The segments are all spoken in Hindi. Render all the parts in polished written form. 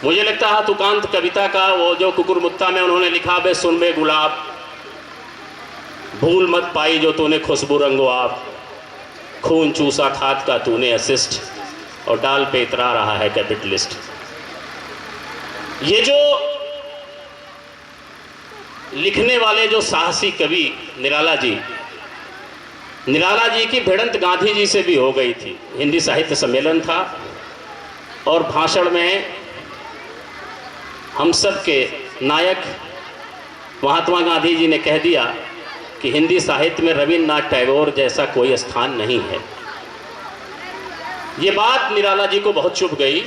मुझे लगता है तुकांत कविता का वो जो कुकुरमुत्ता में उन्होंने लिखा, बे सुन बे गुलाब, भूल मत पाई जो तूने खुशबू रंगो आप, खून चूसा खाद का तूने असिस्ट, और डाल पे इतरा रहा है कैपिटलिस्ट। ये जो लिखने वाले जो साहसी कवि निराला जी की भिड़ंत गांधी जी से भी हो गई थी। हिंदी साहित्य सम्मेलन था और भाषण में हम सब के नायक महात्मा गांधी जी ने कह दिया कि हिंदी साहित्य में रविन्द्रनाथ टैगोर जैसा कोई स्थान नहीं है। ये बात निराला जी को बहुत चुभ गई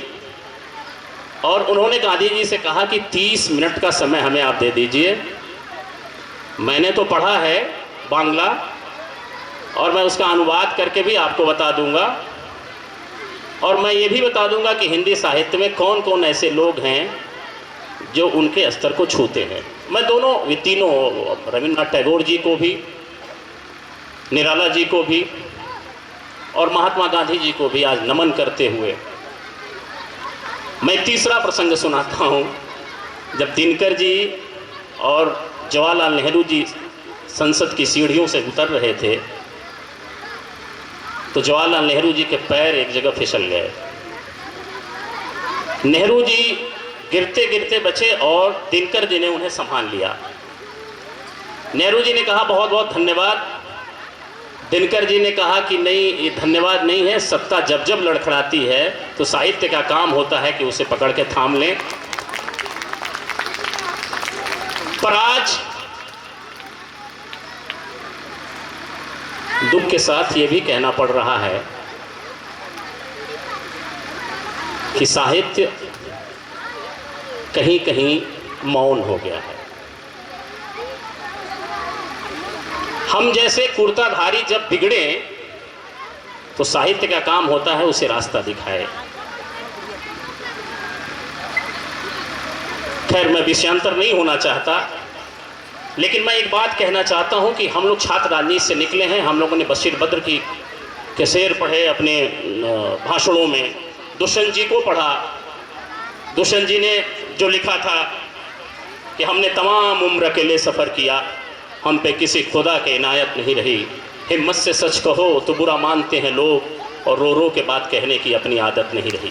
और उन्होंने गांधी जी से कहा कि 30 मिनट का समय हमें आप दे दीजिए। मैंने तो पढ़ा है बांग्ला और मैं उसका अनुवाद करके भी आपको बता दूंगा, और मैं ये भी बता दूंगा कि हिंदी साहित्य में कौन कौन ऐसे लोग हैं जो उनके स्तर को छूते हैं। मैं दोनों ये तीनों रविन्द्रनाथ टैगोर जी को भी, निराला जी को भी और महात्मा गांधी जी को भी आज नमन करते हुए मैं तीसरा प्रसंग सुनाता हूँ। जब दिनकर जी और जवाहरलाल नेहरू जी संसद की सीढ़ियों से उतर रहे थे तो जवाहरलाल नेहरू जी के पैर एक जगह फिसल गए। नेहरू जी गिरते गिरते बचे और दिनकर जी ने उन्हें संभाल लिया। नेहरू जी ने कहा बहुत बहुत धन्यवाद। दिनकर जी ने कहा कि नहीं, ये धन्यवाद नहीं है, सत्ता जब जब लड़खड़ाती है तो साहित्य का काम होता है कि उसे पकड़ के थाम लें। पर आज दुख के साथ ये भी कहना पड़ रहा है कि साहित्य कहीं कहीं मौन हो गया है। हम जैसे कुर्ताधारी जब बिगड़े तो साहित्य का काम होता है उसे रास्ता दिखाए। खैर, मैं विषयांतर नहीं होना चाहता, लेकिन मैं एक बात कहना चाहता हूं कि हम लोग छात्र राजनीति से निकले हैं। हम लोगों ने बशीर बद्र की के शेर पढ़े अपने भाषणों में, दुष्यंत जी को पढ़ा। दुष्यंत जी ने जो लिखा था कि हमने तमाम उम्र अकेले सफ़र किया, हम पे किसी खुदा के इनायत नहीं रही, हिम्मत से सच कहो तो बुरा मानते हैं लोग, और रो रो के बात कहने की अपनी आदत नहीं रही।